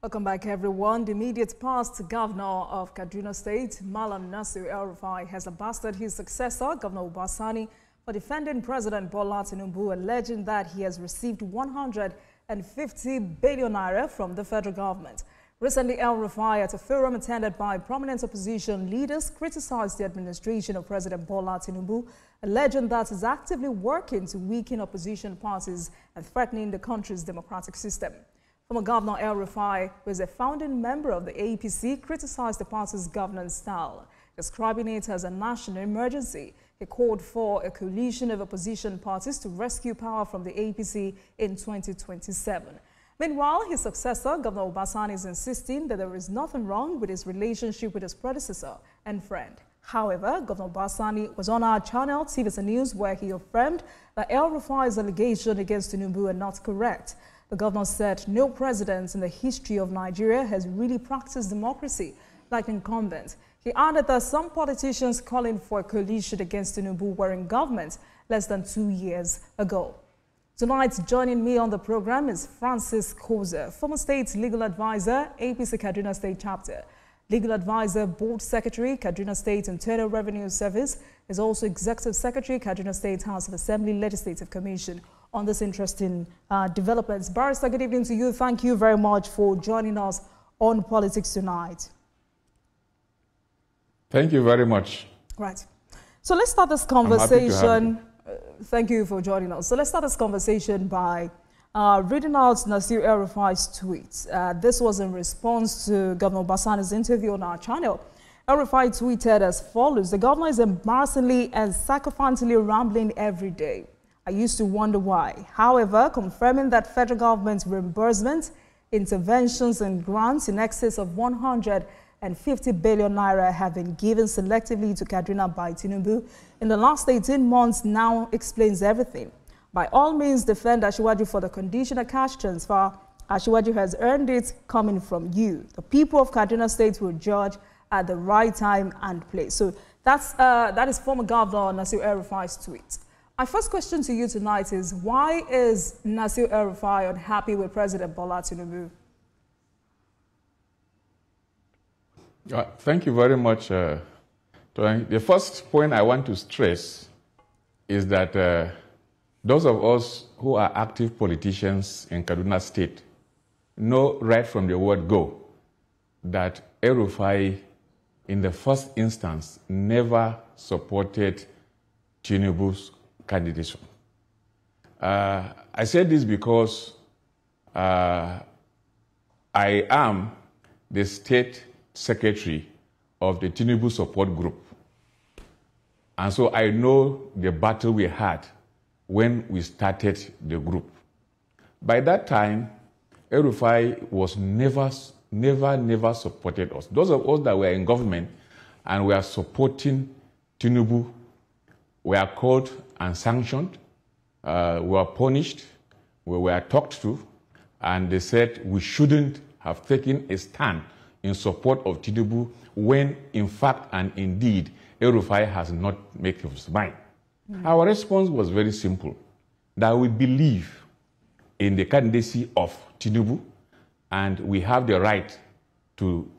Welcome back, everyone. The immediate past governor of Kaduna State, Mallam Nasir El-Rufai, has blasted his successor, Governor Uba Sani, for defending President Bola Tinubu, alleging that he has received 150 billion naira from the federal government. Recently, El-Rufai, at a forum attended by prominent opposition leaders, criticized the administration of President Bola Tinubu, alleging that is actively working to weaken opposition parties and threatening the country's democratic system. Former Governor El-Rufai, who is a founding member of the APC, criticized the party's governance style, describing it as a national emergency. He called for a coalition of opposition parties to rescue power from the APC in 2027. Meanwhile, his successor, Governor Uba Sani, is insisting that there is nothing wrong with his relationship with his predecessor and friend. However, Governor Uba Sani was on our channel, TVC News, where he affirmed that El-Rufai's allegations against Tinubu are not correct. The governor said no president in the history of Nigeria has really practiced democracy like incumbents. He added that some politicians calling for a coalition against Tinubu were in government less than 2 years ago. Tonight, joining me on the program is Francis Kozah, former state legal advisor, APC Kaduna State Chapter, legal advisor, board secretary, Kaduna State Internal Revenue Service, is also executive secretary, Kaduna State House of Assembly Legislative Commission. On this interesting developments. Barrister, good evening to you. Thank you very much for joining us on Politics Tonight. Thank you very much. Right. So let's start this conversation. Thank you for joining us. So let's start this conversation by reading out Nasir El-Rufai's tweets. This was in response to Governor Uba Sani's interview on our channel. El-Rufai tweeted as follows: "The governor is embarrassingly and sycophantly rambling every day. I used to wonder why. However, confirming that federal government reimbursement, interventions and grants in excess of 150 billion naira have been given selectively to Kaduna by Tinubu in the last 18 months now explains everything. By all means, defend Asiwaju for the conditional cash transfer. Asiwaju has earned it coming from you. The people of Kaduna State will judge at the right time and place." So that is former Governor Nasir El-Rufai's tweet. My first question to you tonight is, why is Nasir El-Rufai unhappy with President Bola Tinubu? Thank you very much. The first point I want to stress is that those of us who are active politicians in Kaduna State know right from the word go that El-Rufai in the first instance never supported Tinubu's candidature. I said this because I am the state secretary of the Tinubu support group. And so I know the battle we had when we started the group. By that time, El-Rufai was never supported us. Those of us that were in government and were supporting Tinubu were called and sanctioned, were punished, we were talked to, and they said we shouldn't have taken a stand in support of Tinubu when, in fact and indeed, El-Rufai has not made up his mind. Our response was very simple, that we believe in the candidacy of Tinubu, and we have the right to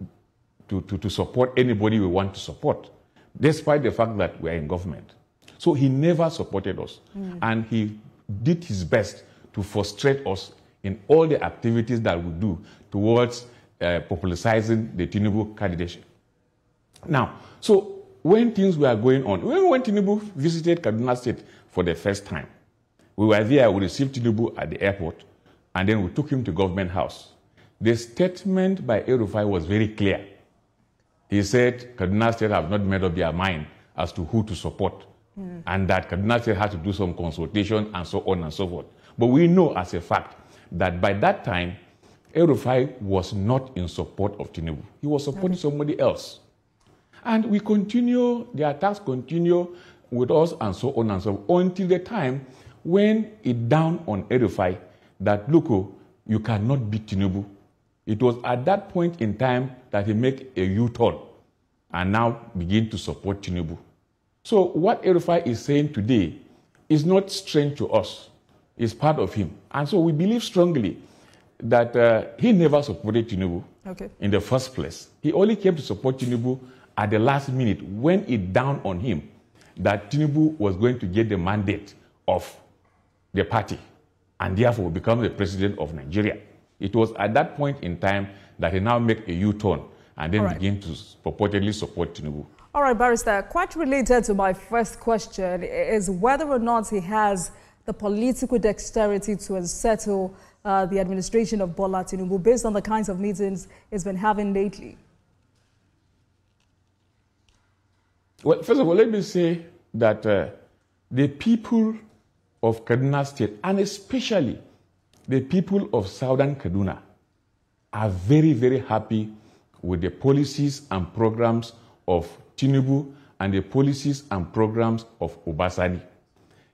support anybody we want to support, despite the fact that we are in government. So he never supported us, and he did his best to frustrate us in all the activities that we do towards popularizing the Tinubu candidacy. Now, so when things were going on, when Tinubu visited Kaduna State for the first time, we were there, we received Tinubu at the airport, and then we took him to Government House. The statement by El-Rufai was very clear. He said Kaduna State have not made up their mind as to who to support, and that Kaduna State had to do some consultation and so on and so forth. But we know as a fact that by that time, El-Rufai was not in support of Tinubu. He was supporting somebody else. And we continue, the attacks continue with us and so on and so on, until the time when it dawned on El-Rufai that, look, you cannot beat Tinubu. It was at that point in time that he made a U-turn and now begin to support Tinubu. So what El-Rufai is saying today is not strange to us. It's part of him. And so we believe strongly that he never supported Tinubu in the first place. He only came to support Tinubu at the last minute when it dawned on him that Tinubu was going to get the mandate of the party and therefore become the president of Nigeria. It was at that point in time that he now made a U-turn and then began to purportedly support Tinubu. All right, Barrister, quite related to my first question is whether or not he has the political dexterity to unsettle the administration of Bola Tinubu based on the kinds of meetings he's been having lately. Well, first of all, let me say that the people of Kaduna State, and especially the people of Southern Kaduna, are very, very happy with the policies and programs of Tinubu and the policies and programs of Obasani.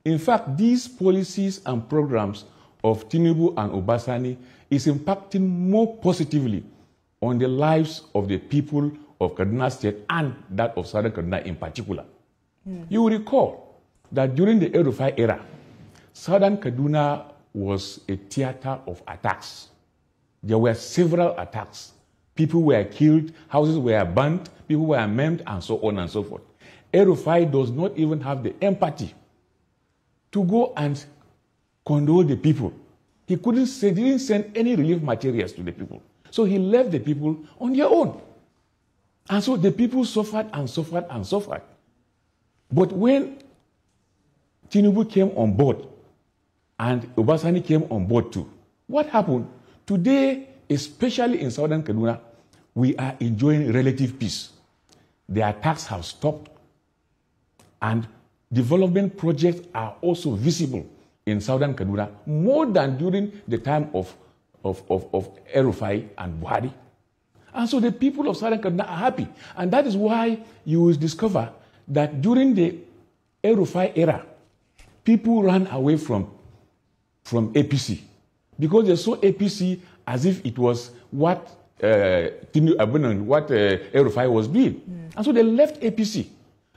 In fact, these policies and programs of Tinubu and Obasani is impacting more positively on the lives of the people of Kaduna State and that of Southern Kaduna in particular. You will recall that during the El-Rufai era, Southern Kaduna was a theater of attacks. There were several attacks. People were killed, houses were burnt, people were maimed, and so on and so forth. El-Rufai does not even have the empathy to go and condole the people. He didn't send any relief materials to the people. So he left the people on their own. And so the people suffered and suffered and suffered. But when Tinubu came on board and Obasani came on board too, what happened? Today, especially in Southern Kaduna, we are enjoying relative peace. The attacks have stopped and development projects are also visible in Southern Kaduna more than during the time of El-Rufai and Buhari. And so the people of Southern Kaduna are happy. And that is why you will discover that during the El-Rufai era, people ran away from APC because they saw APC as if it was what El-Rufai was doing. And so they left APC.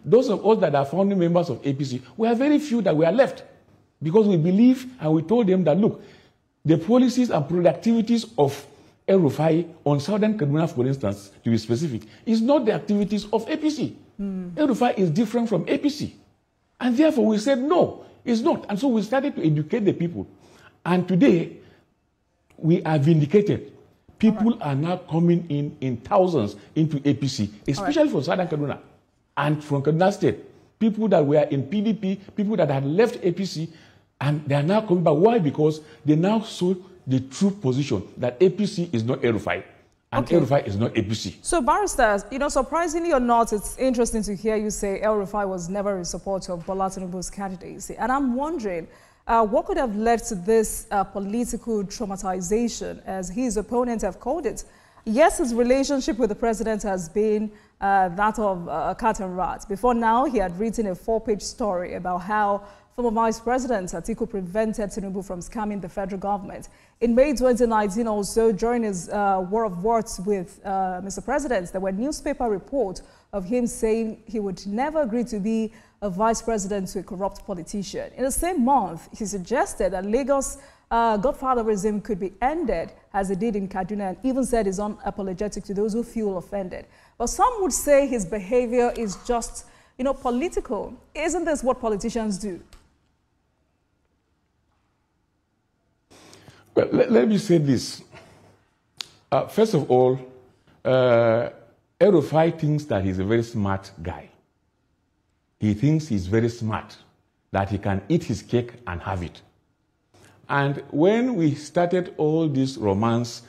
Those of us that are founding members of APC, we are very few that were left because we believe and we told them that, look, the policies and productivities of El-Rufai on Southern Kaduna, for instance, to be specific, is not the activities of APC. El-Rufai is different from APC. And therefore we said, no, it's not. And so we started to educate the people. And today, we are vindicated. People are now coming in thousands into APC, especially from Southern Kaduna and from Kaduna State. People that were in PDP, people that had left APC, and they are now coming back. Why? Because they now saw the true position that APC is not El-Rufai and El-Rufai is not APC. So, Barrister, surprisingly or not, it's interesting to hear you say El-Rufai was never in support of Bola Tinubu's candidacy. And I'm wondering, what could have led to this political traumatization, as his opponents have called it? Yes, his relationship with the president has been that of a cat and rat. Before now, he had written a 4-page story about how former Vice President Atiku prevented Tinubu from scamming the federal government. In May 2019 also, during his war of words with Mr. President, there were newspaper reports of him saying he would never agree to be a vice president to a corrupt politician. In the same month, he suggested that Lagos godfatherism could be ended as it did in Kaduna, and even said he's unapologetic to those who feel offended. But some would say his behavior is just, political. Isn't this what politicians do? Well, let me say this. First of all, El-Rufai thinks that he's a very smart guy. He thinks he's very smart, that he can eat his cake and have it. And when we started all this romance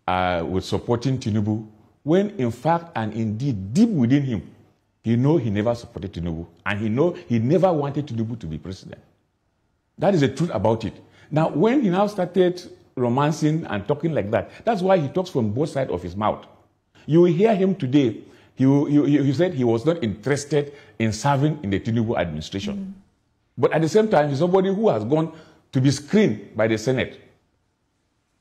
with supporting Tinubu, when in fact and indeed deep within him, he knows he never supported Tinubu, and he knows he never wanted Tinubu to be president. That is the truth about it. Now, when he now started romancing and talking like that, that's why he talks from both sides of his mouth. You will hear him today. He said he was not interested in serving in the Tinubu administration. But at the same time, he's somebody who has gone to be screened by the Senate.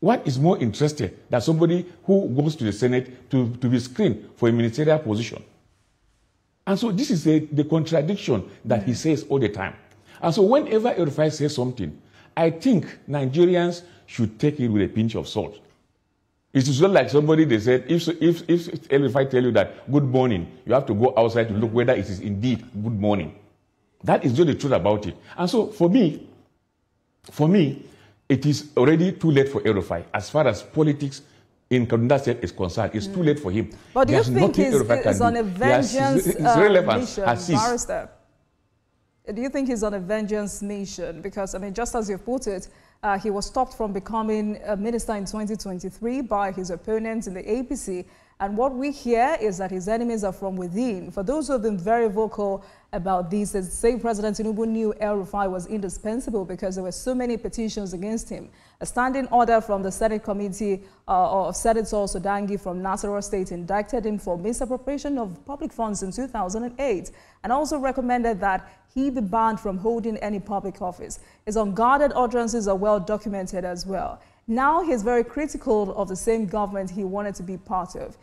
What is more interested than somebody who goes to the Senate to be screened for a ministerial position? And so this is the contradiction that he says all the time. And so whenever El-Rufai says something, I think Nigerians should take it with a pinch of salt. It is not like somebody, they said, if I tell you that good morning, you have to go outside to look whether it is indeed good morning. That is just the truth about it. And so for me, it is already too late for El-Rufai. As far as politics in Kaduna State is concerned, it's too late for him. But do you think he's on a vengeance mission, Barrister? Do you think he's on a vengeance mission? Because, I mean, just as you put it, he was stopped from becoming a minister in 2023 by his opponents in the APC. And what we hear is that his enemies are from within. For those who have been very vocal about this, they say President Tinubu knew El-Rufai was indispensable because there were so many petitions against him. A standing order from the Senate Committee of Senator Sodangi from Nasarawa State indicted him for misappropriation of public funds in 2008 and also recommended that he be banned from holding any public office. His unguarded utterances are well documented as well. Now he's very critical of the same government he wanted to be part of.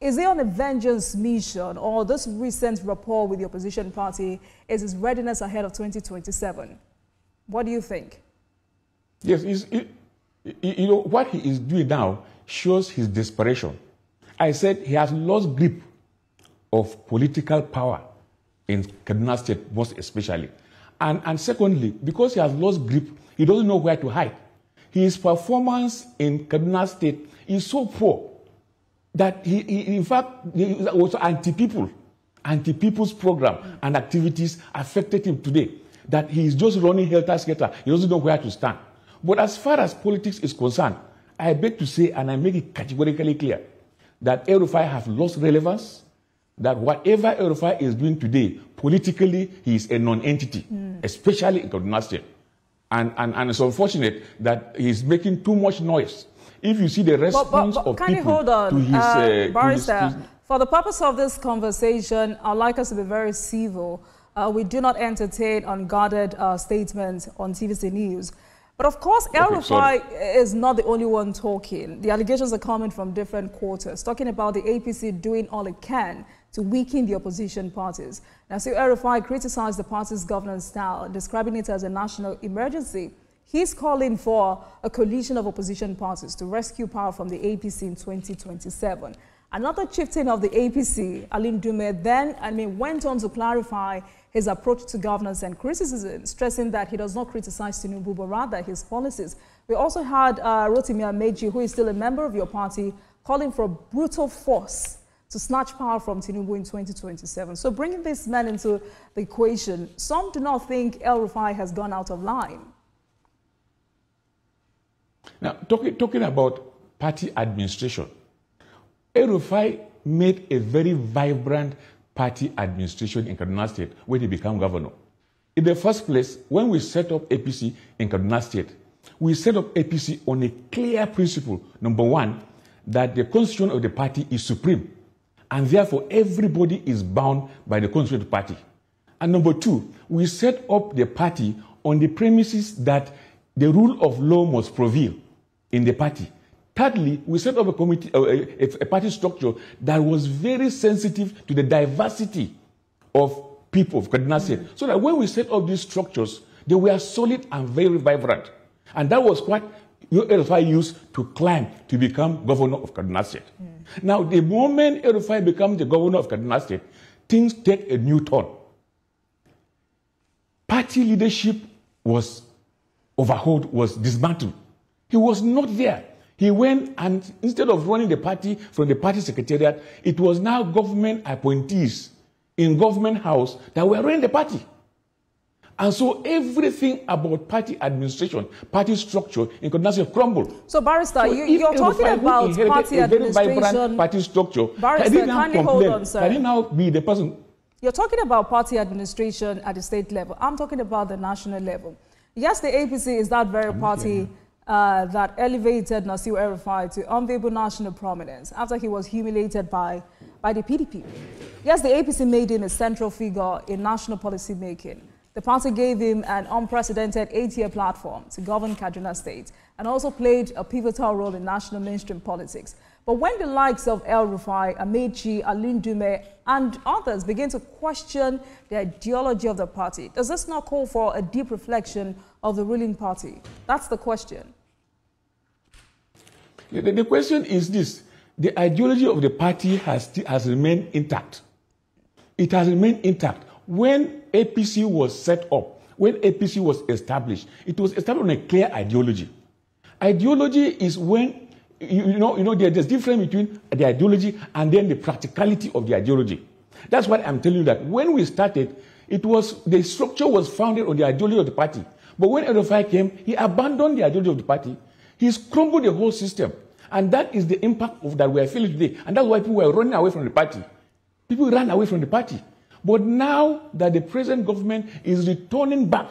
Is he on a vengeance mission, or this recent rapport with the opposition party is his readiness ahead of 2027? What do you think? Yes, you know, what he is doing now shows his desperation. I said he has lost grip of political power in Kaduna State, most especially. And secondly, because he has lost grip, he doesn't know where to hide. His performance in Kaduna State is so poor that he in fact, he was anti-people's program and activities affected him today, that he is just running helter-skelter. He doesn't know where to stand. But as far as politics is concerned, I beg to say, and I make it categorically clear, that El-Rufai have lost relevance, that whatever El-Rufai is doing today, politically, he is a non-entity, especially in Kaduna State. And it's unfortunate that he's making too much noise. If you see the response of can you hold on, Barrister, for the purpose of this conversation, I'd like us to be very civil. We do not entertain unguarded statements on TVC News. But of course, El-Rufai is not the only one talking. The allegations are coming from different quarters, talking about the APC doing all it can to weaken the opposition parties. Nasir El-Rufai criticized the party's governance style, describing it as a national emergency. He's calling for a coalition of opposition parties to rescue power from the APC in 2027. Another chieftain of the APC, Alim Dume, then went on to clarify his approach to governance and criticism, stressing that he does not criticize Tinubu, but rather his policies. We also had Rotimi Ameji, who is still a member of your party, calling for brutal force to snatch power from Tinubu in 2027. So bringing this man into the equation, some do not think El-Rufai has gone out of line. Now, talking about party administration, El-Rufai made a very vibrant party administration in Kaduna State when he became governor. In the first place, when we set up APC in Kaduna State, we set up APC on a clear principle. Number one, that the constitution of the party is supreme, and therefore everybody is bound by the constitution of the party. And number two, we set up the party on the premises that the rule of law must prevail in the party. Thirdly, we set up a committee, a party structure that was very sensitive to the diversity of people of Kaduna State. So that when we set up these structures, they were solid and very vibrant. And that was what El-Rufai used to climb to become governor of Kaduna State. Now, the moment El-Rufai becomes the governor of Kaduna State, things take a new turn. Party leadership was overhauled, was dismantled. He was not there. He went, and instead of running the party from the party secretariat, it was now government appointees in government house that were running the party. And so everything about party administration, party structure in Kaduna State crumbled. So, Barrister, so you're talking about party administration. Very vibrant party structure. Barrister, can you hold on, sir? Can he now be the person? You're talking about party administration at the state level. I'm talking about the national level. Yes, the APC is that very party that elevated Nasir El-Rufai to unbearable national prominence after he was humiliated by the PDP. Yes, the APC made him a central figure in national policy making. The party gave him an unprecedented 8-year platform to govern Kaduna State and also played a pivotal role in national mainstream politics. But when the likes of El-Rufai, Amechi, Alim Dume, and others begin to question the ideology of the party, does this not call for a deep reflection of the ruling party? That's the question. The question is this. The ideology of the party has remained intact. It has remained intact. When APC was set up, when APC was established, it was established on a clear ideology. Ideology is when, there's a difference between the ideology and then the practicality of the ideology. That's why I'm telling you that when we started, the structure was founded on the ideology of the party. But when El-Rufai came, he abandoned the ideology of the party. He's crumbled the whole system. And that is the impact of that we are feeling today. And that's why people were running away from the party. People ran away from the party. But now that the present government is returning back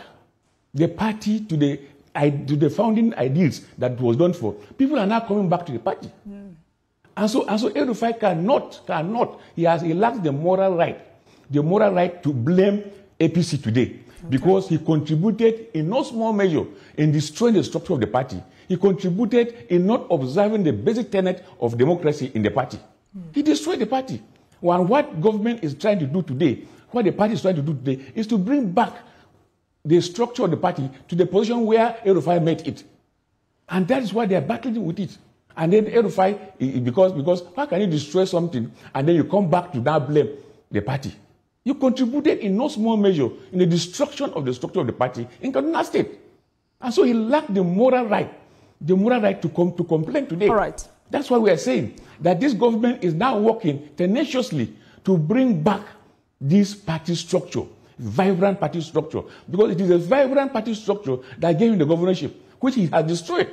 the party to the founding ideals that was done for, people are now coming back to the party. And so El-Rufai cannot, he lacks the moral right to blame APC today. Because he contributed in no small measure in destroying the structure of the party. He contributed in not observing the basic tenet of democracy in the party. He destroyed the party. And what government is trying to do today, what the party is trying to do today, is to bring back the structure of the party to the position where El-Rufai met it. And that is why they are battling with it. And then El-Rufai, because how can you destroy something and then you come back to now blame the party? You contributed in no small measure in the destruction of the structure of the party in Kaduna State. And so he lacked the moral right to complain today. All right. That's why we are saying that this government is now working tenaciously to bring back this party structure, vibrant party structure, because it is a vibrant party structure that gave him the governorship, which he has destroyed.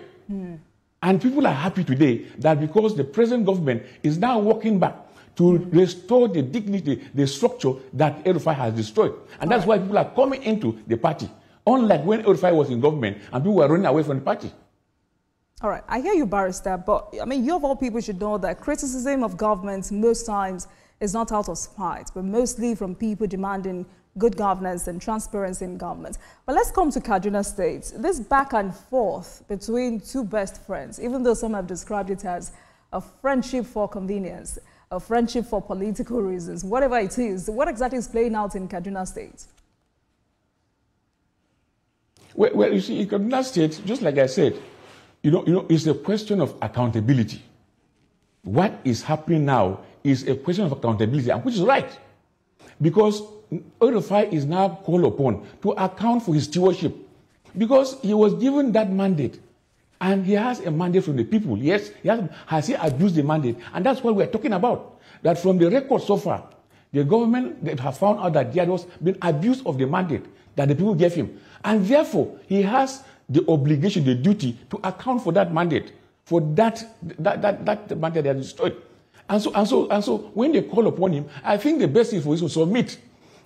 And people are happy today that because the present government is now working back to restore the dignity, the structure that El-Rufai has destroyed. And that's why people are coming into the party. Unlike when El-Rufai was in government and people were running away from the party. All right, I hear you, Barrister, but I mean, you of all people should know that criticism of government most times is not out of spite, but mostly from people demanding good governance and transparency in government. But let's come to Kaduna State. This back and forth between two best friends, even though some have described it as a friendship for convenience, a friendship for political reasons, whatever it is, what exactly is playing out in Kaduna State? Well, you see, in Kaduna State, just like I said, it's a question of accountability. What is happening now is a question of accountability, and which is right. Because El-Rufai is now called upon to account for his stewardship. Because he was given that mandate. And he has a mandate from the people. Yes, has he abused the mandate? And that's what we're talking about. That from the record so far, the government that have found out that there was been abuse of the mandate that the people gave him. And therefore, he has the obligation, the duty to account for that mandate, for that mandate they have destroyed. And so when they call upon him, I think the best thing for him is to submit.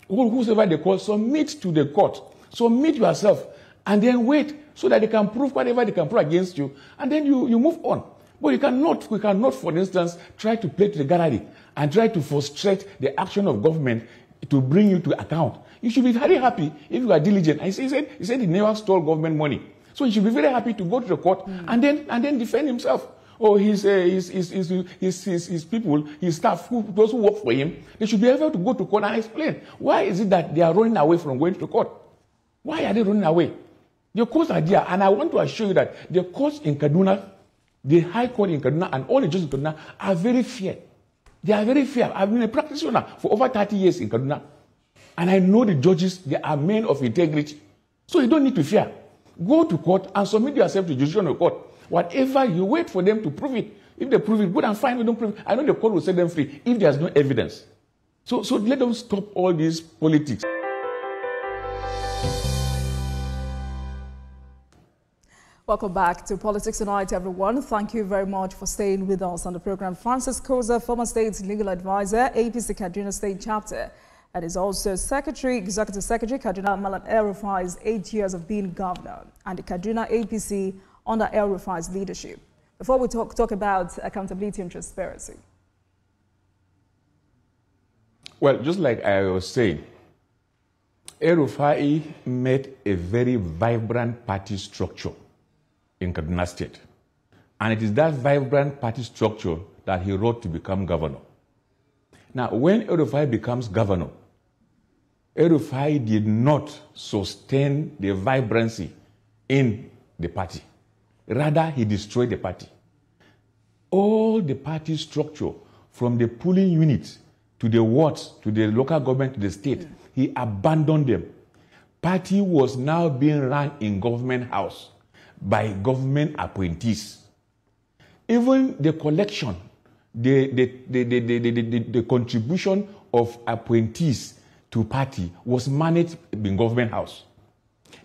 Whosoever they call, submit to the court. Submit yourself. And then wait so that they can prove whatever they can prove against you. And then you move on. But we cannot, for instance, try to play to the gallery and try to frustrate the action of government to bring you to account. You should be very happy if you are diligent. And he said he never stole government money. So he should be very happy to go to the court and then defend himself. Or his people, his staff, those who work for him, they should be able to go to court and explain. Why is it that they are running away from going to court? Why are they running away? The courts are there, and I want to assure you that the courts in Kaduna, the High Court in Kaduna, and all the judges in Kaduna are very fair. They are very fair. I've been a practitioner for over 30 years in Kaduna, and I know the judges, they are men of integrity. So you don't need to fear. Go to court and submit yourself to judicial court. Whatever, you wait for them to prove it. If they prove it, good and fine. If they don't prove it, I know the court will set them free if there's no evidence. So let them stop all these politics. Welcome back to Politics Tonight, everyone. Thank you very much for staying with us on the program. Francis Kozah, former state legal advisor, APC Kaduna State Chapter, and is also Executive Secretary, Kaduna Mallam El-Rufai's 8 years of being governor, and the Kaduna APC under El-Rufai's leadership. Before we talk about accountability and transparency. Well, just like I was saying, El-Rufai made a very vibrant party structure in Kaduna State. And it is that vibrant party structure that he wrote to become governor. Now, when El-Rufai becomes governor, El-Rufai did not sustain the vibrancy in the party. Rather, he destroyed the party. all the party structure, from the polling unit to the wards, to the local government, to the state, he abandoned them. Party was now being run in government house by government appointees. Even the collection, the contribution of appointees to party was managed in government house.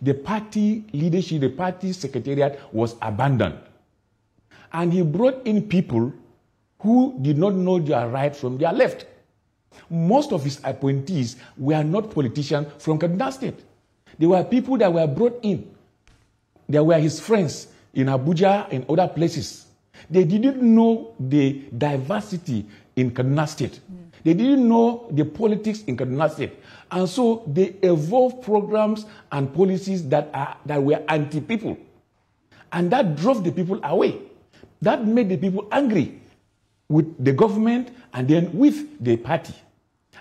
The party leadership, the party secretariat was abandoned. And he brought in people who did not know their right from their left. Most of his appointees were not politicians from Kaduna State. They were people that were brought in. They were his friends in Abuja and other places. They didn't know the diversity in Kaduna State. They didn't know the politics in Kaduna State. And so they evolved programs and policies that were anti-people. And that drove the people away. That made the people angry with the government and then with the party.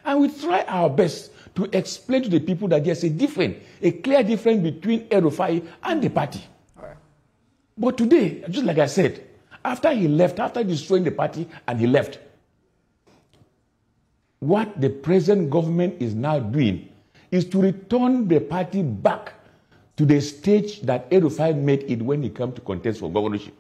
And we try our best to explain to the people that there's a clear difference between El-Rufai and the party. Right. But today, just like I said, after he left, after destroying the party and he left, what the present government is now doing is to return the party back to the stage that El-Rufai made it when he came to contest for governorship.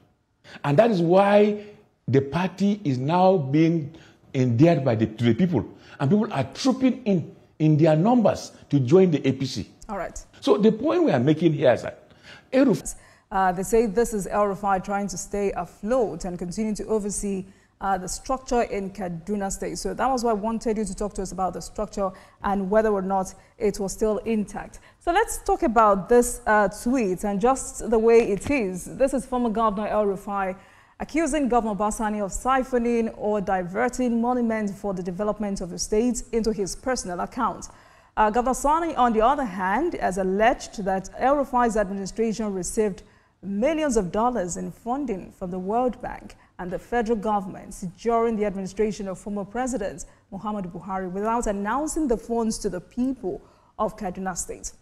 And that is why the party is now being endeared to the people. And people are trooping in their numbers to join the APC. All right. So the point we are making here is that they say this is El-Rufai trying to stay afloat and continue to oversee the structure in Kaduna State. So that was why I wanted you to talk to us about the structure and whether or not it was still intact. So let's talk about this tweet and just the way it is. This is former Governor El-Rufai accusing Governor Basani of siphoning or diverting money for the development of the state into his personal account. Governor Sani, on the other hand, has alleged that El-Rufai's administration received millions of dollars in funding from the World Bank and the federal government during the administration of former President Muhammadu Buhari without announcing the funds to the people of Kaduna State.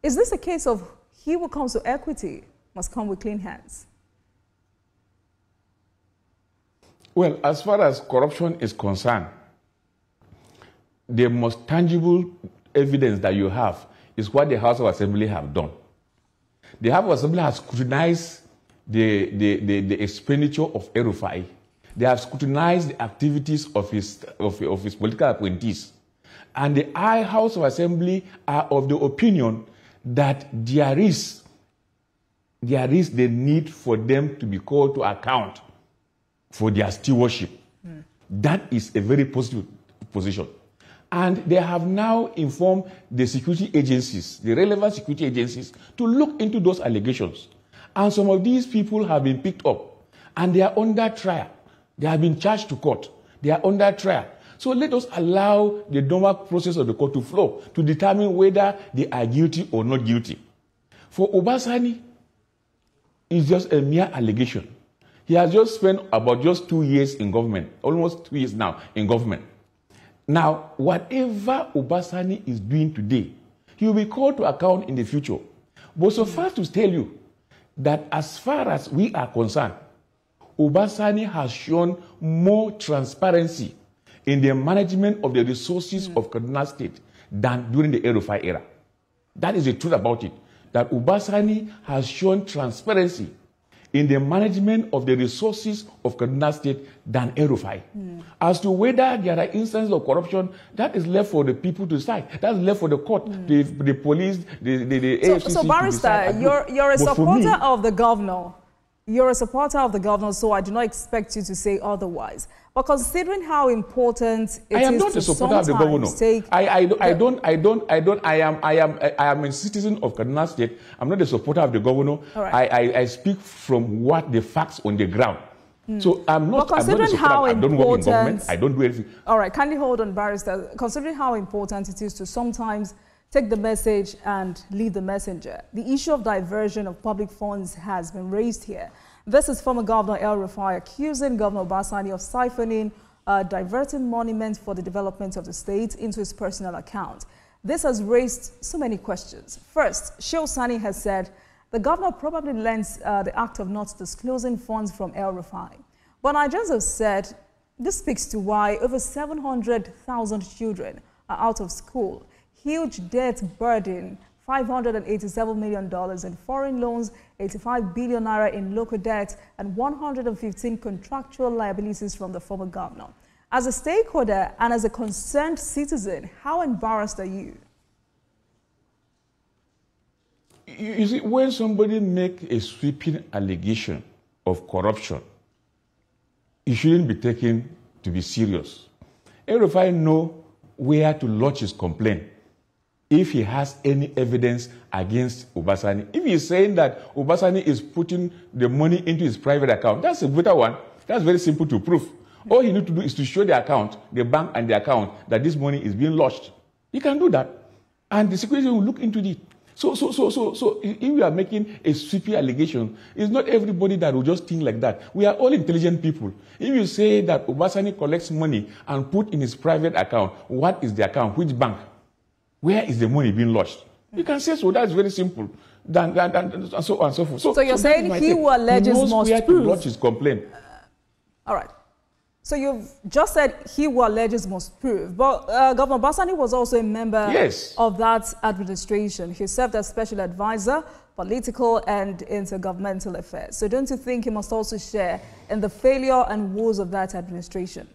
Is this a case of he who comes to equity must come with clean hands? Well, as far as corruption is concerned, the most tangible evidence that you have is what the House of Assembly have done. The House of Assembly has scrutinized the expenditure of El-Rufai. They have scrutinized the activities of his political appointees. And the House of Assembly are of the opinion that there is the need for them to be called to account for their stewardship. That is a very positive position. And they have now informed the security agencies, the relevant security agencies, to look into those allegations. And some of these people have been picked up, and they are under trial. They have been charged to court. They are under trial. So let us allow the normal process of the court to flow to determine whether they are guilty or not guilty. For Obasani, it's just a mere allegation. He has just spent about just 2 years in government, almost 2 years now in government. Now, whatever Obasani is doing today, he will be called to account in the future. But so far to tell you that as far as we are concerned, Obasani has shown more transparency in the management of the resources of Kaduna State than during the El-Rufai era. That is the truth about it, that Obasani has shown transparency in the management of the resources of Kaduna State than El-Rufai. As to whether there are instances of corruption, that is left for the people to decide. That's left for the court, the police, the AFCC. So Barrister, you're a supporter of the governor. You're a supporter of the governor, so I do not expect you to say otherwise. But considering how important it is to sometimes take... I am not a supporter of the governor. I am a citizen of Kaduna State. I'm not a supporter of the governor. Right. I speak from what the facts on the ground. So I'm not a supporter. I don't work in government. I don't do anything. All right, kindly hold on, Barrister. Considering how important it is to sometimes take the message and lead the messenger, the issue of diversion of public funds has been raised here. This is former Governor El-Rufai accusing Governor Basani of siphoning, diverting money for the development of the state into his personal account. This has raised so many questions. First, Shehu Sani has said the governor probably lends the act of not disclosing funds from El-Rufai. But Nigerians have said this speaks to why over 700,000 children are out of school, huge debt burden, $587 million in foreign loans, 85 billion naira in local debt, and 115 contractual liabilities from the former governor. As a stakeholder and as a concerned citizen, how embarrassed are you? You see, when somebody makes a sweeping allegation of corruption, it shouldn't be taken to be serious. El-Rufai knows where to lodge his complaint if he has any evidence against Obasani. If he's saying that Obasani is putting the money into his private account, that's a better one. That's very simple to prove. All he needs to do is to show the account, the bank and the account, that this money is being lodged. He can do that. And the security will look into it. So if we are making a sweeping allegation, it's not everybody that will just think like that. We are all intelligent people. If you say that Obasani collects money and put in his private account, what is the account? Which bank? Where is the money being lodged? You can say so. That's very simple. And so on and so forth. So you're saying he who alleges must prove. He knows where to lodge his complaint. All right. So you've just said he who alleges must prove. But Governor Obasani was also a member of that administration. He served as special advisor, political and intergovernmental affairs. So don't you think he must also share in the failure and woes of that administration?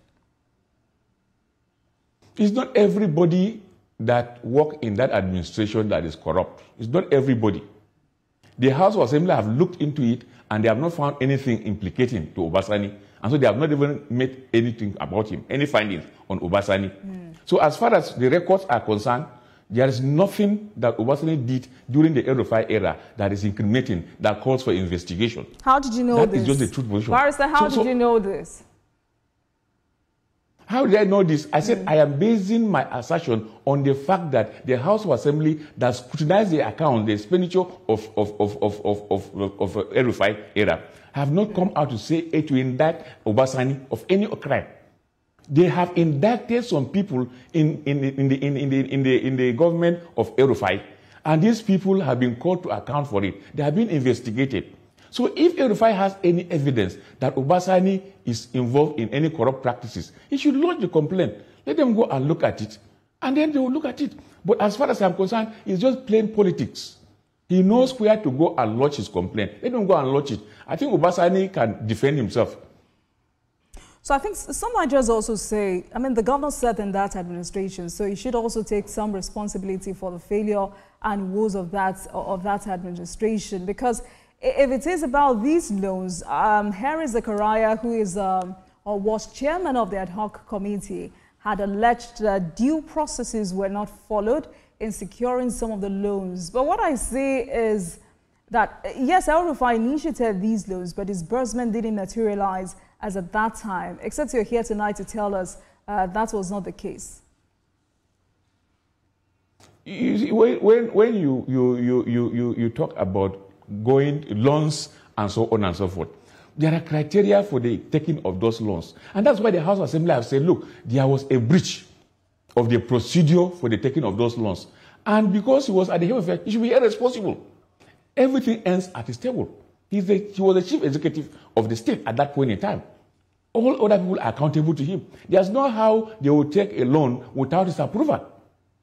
It's not everybody that work in that administration that is corrupt. It's not everybody. The House of Assembly have looked into it and they have not found anything implicating to Obasani. And so they have not even made anything about him, any findings on Obasani. So as far as the records are concerned, there is nothing that Obasani did during the El-Rufai era that is incriminating, that calls for investigation. How did you know this? That is just the truth position. Barrister, how did you know this? How did I know this? I said I am basing my assertion on the fact that the House of Assembly that scrutinized the account, the expenditure of El-Rufai era, have not come out to say to indict Obasani of any crime. They have indicted some people in the government of El-Rufai, and these people have been called to account for it. They have been investigated. So if El-Rufai has any evidence that Obasani is involved in any corrupt practices, he should lodge the complaint. Let them go and look at it, and then they will look at it. But as far as I'm concerned, it's just plain politics. He knows where to go and lodge his complaint. Let him go and lodge it. I think Obasani can defend himself. So I think some Nigerians also say, I mean, the governor said in that administration, so he should also take some responsibility for the failure and woes of that administration. Because if it is about these loans, Harry Zechariah, who is or was chairman of the ad hoc committee, had alleged that due processes were not followed in securing some of the loans. But what I say is that, yes, El-Rufai initiated these loans, but disbursement didn't materialize as at that time, except you're here tonight to tell us that was not the case. You see, when you talk about going loans and so on and so forth, there are criteria for the taking of those loans. And that's why the House of Assembly have said, look, there was a breach of the procedure for the taking of those loans. And because he was at the head of it, he should be irresponsible. Everything ends at his table. He was the chief executive of the state at that point in time. All other people are accountable to him. There's no how they will take a loan without his approval.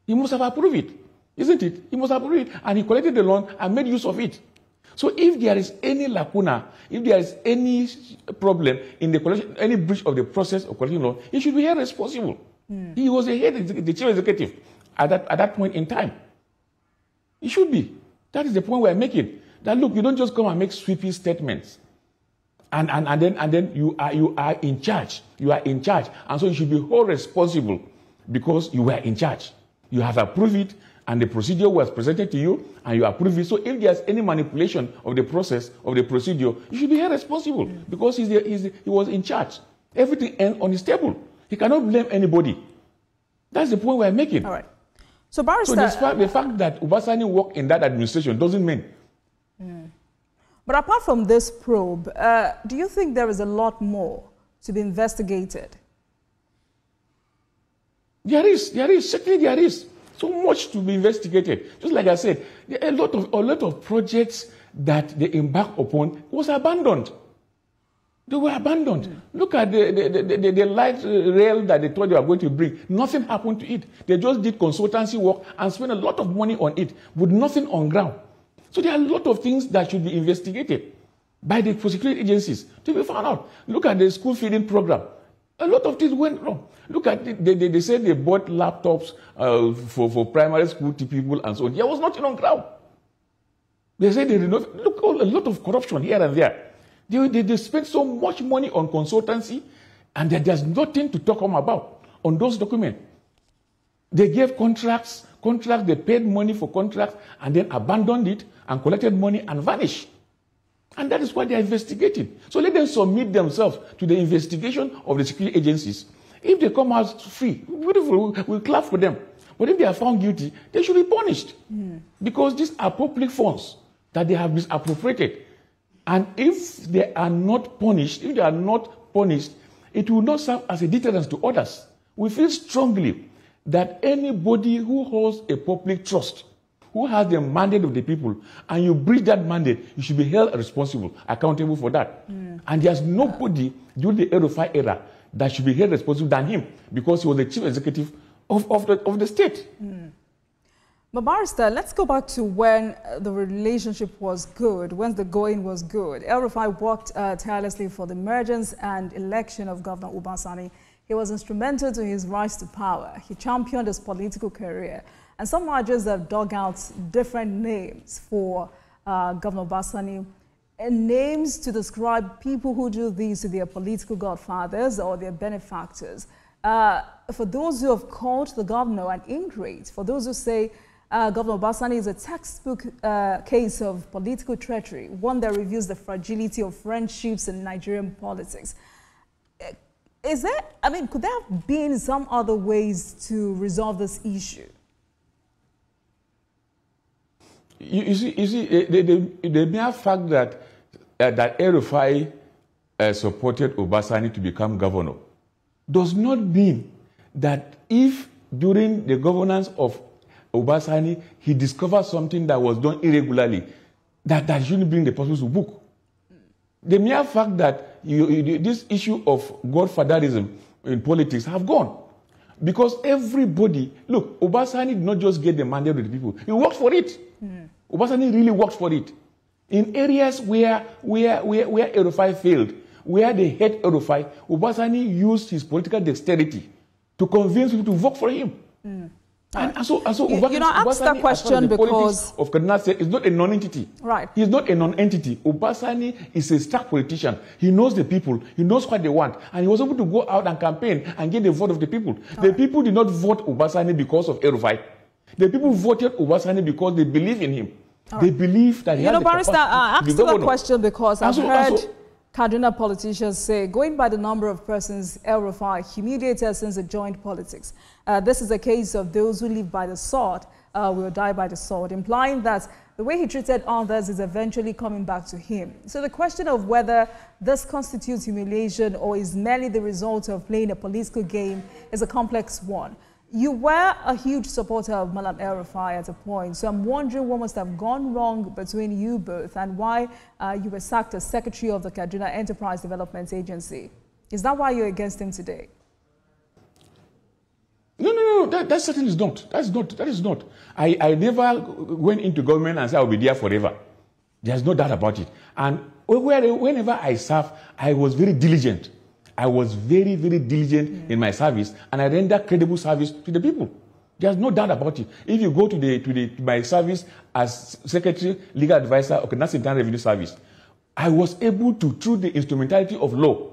He must have approved it, isn't it? He must approve it. And he collected the loan and made use of it. So if there is any lacuna, if there is any problem in the collection, any breach of the process of collecting loan, he should be held responsible. He was the chief executive at that point in time. He should be. That is the point we're making. That look, you don't just come and make sweeping statements, and then you are in charge. You are in charge, and so you should be held responsible because you were in charge. You have approved it, and the procedure was presented to you, and you approve it. So if there's any manipulation of the process of the procedure, you should be held responsible because he was in charge. Everything ends on his table. He cannot blame anybody. That's the point we're making. All right. So, Barrister, the fact that Obasani worked in that administration doesn't mean. But apart from this probe, do you think there is a lot more to be investigated? There is. Certainly there is. So much to be investigated. Just like I said, a lot of projects that they embarked upon was abandoned. They were abandoned. Look at the light rail that they thought they were going to bring. Nothing happened to it. They just did consultancy work and spent a lot of money on it with nothing on ground. So there are a lot of things that should be investigated by the prosecuting agencies to be found out. Look at the school feeding program. A lot of things went wrong. Look at they said they bought laptops for primary school to people and so on. There was nothing on ground. They said they renovated. Look, a lot of corruption here and there. They spent so much money on consultancy, and there's nothing to talk about on those documents. They gave contracts, they paid money for contracts, and then abandoned it and collected money and vanished. And that is why they are investigating. So let them submit themselves to the investigation of the security agencies. If they come out free, beautiful, we'll clap for them. But if they are found guilty, they should be punished. Because these are public funds that they have misappropriated. And if they are not punished, it will not serve as a deterrent to others. We feel strongly that anybody who holds a public trust, who has the mandate of the people, and you breach that mandate, you should be held responsible, accountable for that. And there's nobody during the El-Rufai era that should be held responsible than him, because he was the chief executive of the state. But Barrister, let's go back to when the relationship was good, when the going was good. El-Rufai worked tirelessly for the emergence and election of Governor Uba Sani. He was instrumental to his rise to power. He championed his political career. And some margins have dug out different names for Governor Uba Sani, and names to describe people who do these to their political godfathers or their benefactors. For those who have called the governor an ingrate, for those who say Governor Uba Sani is a textbook case of political treachery, one that reveals the fragility of friendships in Nigerian politics. Is there, could there have been some other ways to resolve this issue? You see, the mere fact that El-Rufai supported Uba Sani to become governor does not mean that if during the governance of Uba Sani he discovered something that was done irregularly, that shouldn't bring the person to book. The mere fact that this issue of godfatherism in politics have gone. Because everybody, look, Uba Sani did not just get the mandate of the people, he worked for it. Uba Sani really worked for it. In areas where El-Rufai failed, where they hate El-Rufai, Uba Sani used his political dexterity to convince people to vote for him. And so I asked that question because of Kaduna State is not a non-entity. Right. He's not a non-entity. Uba Sani is a stark politician. He knows the people. He knows what they want. And he was able to go out and campaign and get the vote of the people. The people did not vote Uba Sani because of El-Rufai. The people voted Uba Sani because they believe in him. They believe that he has the Barrister, I asked that question because I've heard Kaduna politicians say, going by the number of persons El-Rufai humiliated since he joined politics, this is a case of those who live by the sword will die by the sword, implying that the way he treated others is eventually coming back to him. So the question of whether this constitutes humiliation or is merely the result of playing a political game is a complex one. You were a huge supporter of Mallam El-Rufai at a point, so I'm wondering what must have gone wrong between you both and why you were sacked as Secretary of the Kaduna Enterprise Development Agency. Is that why you're against him today? No, that certainly is not. That is not. I never went into government and said I'll be there forever. There's no doubt about it. And whenever I served, I was very diligent. I was very, very diligent in my service, and I rendered credible service to the people. There's no doubt about it. If you go to my service as Secretary, Legal Advisor of the National Internal Revenue Service, I was able to, through the instrumentality of law,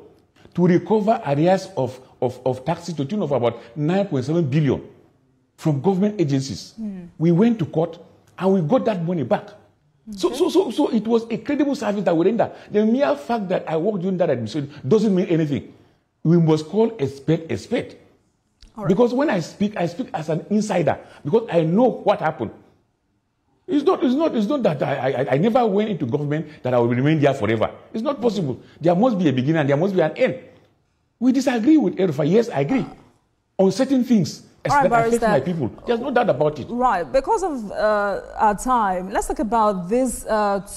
to recover arrears of taxes to the tune of about 9.7 billion from government agencies. We went to court, and we got that money back. So it was a credible service that we render. The mere fact that I worked during that administration doesn't mean anything. We must call a spade a spade. Right. Because when I speak as an insider, because I know what happened. It's not that I never went into government that I will remain there forever. It's not possible. There must be a beginning and there must be an end. We disagree with El-Rufai. Yes, I agree. On certain things. That affect my people. There's no doubt about it. Right. Because of our time, let's talk about these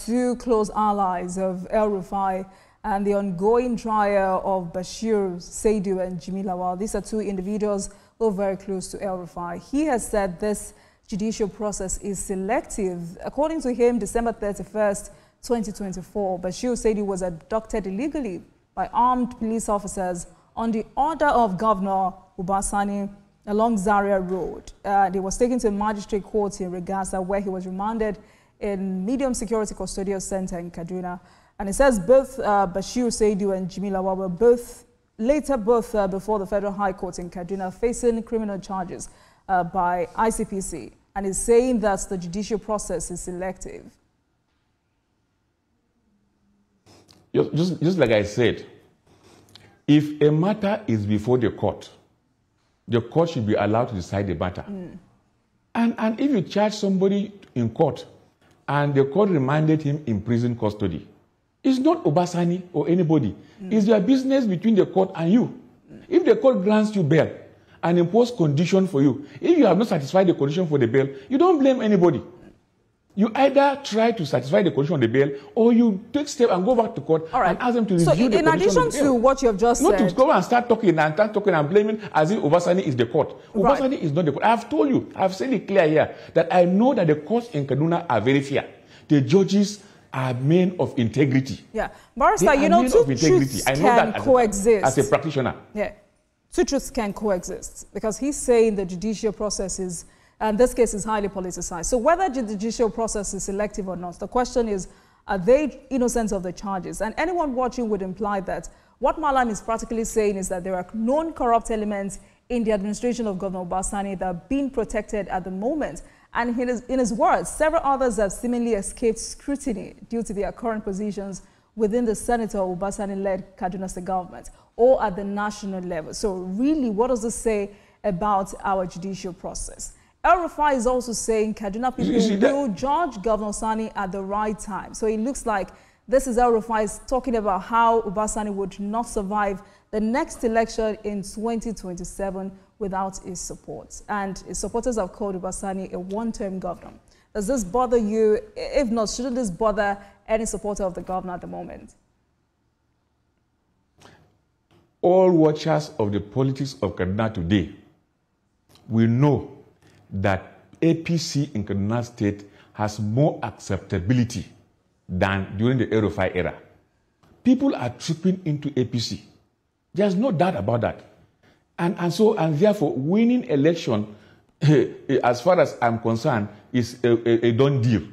two close allies of El-Rufai, and the ongoing trial of Bashir Saidu and Jimmy Lawal. These are two individuals who are very close to El-Rufai. He has said this judicial process is selective. According to him, December 31st, 2024, Bashir Saidu was abducted illegally by armed police officers on the order of Governor Ubasani along Zaria Road. He was taken to a magistrate court in Regasa, where he was remanded in medium security custodial center in Kaduna. And it says both Bashir Saidu and Jimmy Lawal were both before the Federal High Court in Kaduna facing criminal charges by ICPC, and is saying that the judicial process is selective. Just like I said, if a matter is before the court should be allowed to decide the matter. And if you charge somebody in court and the court remanded him in prison custody, it's not Obasani or anybody. It's your business between the court and you. If the court grants you bail and impose condition for you, if you have not satisfied the condition for the bail, you don't blame anybody. You either try to satisfy the condition of the bail, or you take step and go back to court and ask them to review the condition of the bail. So in addition to what you have just said... Not to go and start talking and blaming as if Obasani is the court. Obasani is not the court. I have told you, I have said it clear here, that I know that the courts in Kaduna are very fair. The judges are men of integrity. Yeah. Barrister, you know, two truths can coexist. As a practitioner. Yeah. Two truths can coexist, because he's saying the judicial process is, and this case is highly politicized. So whether the judicial process is selective or not, the question is, are they innocent of the charges? And anyone watching would imply that what Mallam is practically saying is that there are known corrupt elements in the administration of Governor Ubasani that are being protected at the moment. And in his words, several others have seemingly escaped scrutiny due to their current positions within the Senator Ubasani-led Kaduna State government or at the national level. So really, what does this say about our judicial process? El-Rufai is also saying Kaduna people will judge Governor Sani at the right time. So it looks like this is El-Rufai talking about how Ubasani would not survive the next election in 2027 without his support. And his supporters have called Ubasani a one-term governor. Does this bother you? If not, shouldn't this bother any supporter of the governor at the moment? All watchers of the politics of Kaduna today will know that APC in Kaduna State has more acceptability than during the El-Rufai era. People are trooping into APC. There's no doubt about that. And therefore, winning election, as far as I'm concerned, is a done deal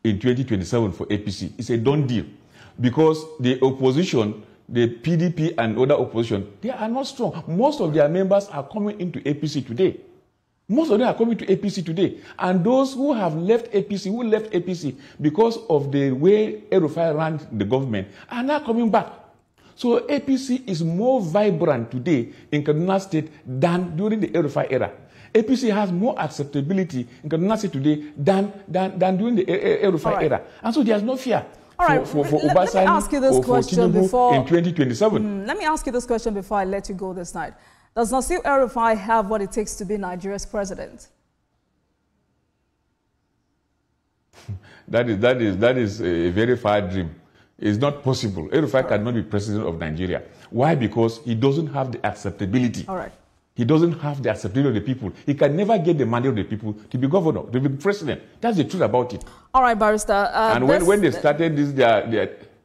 in 2027 for APC. It's a done deal. Because the opposition, the PDP and other opposition, they are not strong. Most of their members are coming into APC today. Most of them are coming to APC today. And those who have left APC, because of the way El-Rufai ran the government, are now coming back. So APC is more vibrant today in Kaduna State than during the El-Rufai era. APC has more acceptability in Kaduna State today than during the El-Rufai era. And so there's no fear for Ubasani or for Tinubu in 2027. Let me ask you this question before I let you go this night. Does Nasir El-Rufai have what it takes to be Nigeria's president? That is a very far dream. It's not possible. El-Rufai cannot be president of Nigeria. Why? Because he doesn't have the acceptability. All right. He doesn't have the acceptability of the people. He can never get the mandate of the people to be governor, to be president. That's the truth about it. All right, Barrister. And when they started this,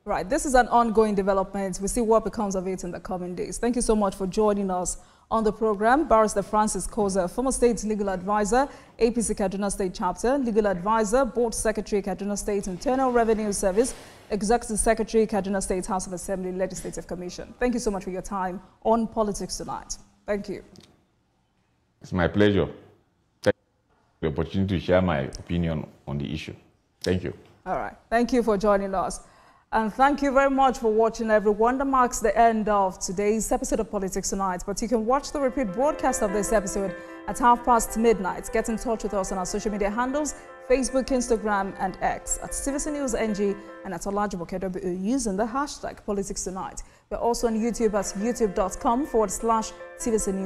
right, this is an ongoing development. We see what becomes of it in the coming days. Thank you so much for joining us on the program. Barrister Francis Kozah, former state legal advisor, APC Kaduna State Chapter, legal advisor, board secretary, Kaduna State Internal Revenue Service, executive secretary, Kaduna State House of Assembly Legislative Commission. Thank you so much for your time on Politics Tonight. Thank you. It's my pleasure. Thank you for the opportunity to share my opinion on the issue. Thank you. All right. Thank you for joining us. And thank you very much for watching, everyone. That marks the end of today's episode of Politics Tonight. But you can watch the repeat broadcast of this episode at midnight. Get in touch with us on our social media handles, Facebook, Instagram, and X at TVC News NG and at Olajumoke using the hashtag Politics Tonight. We're also on YouTube at youtube.com/TVC News.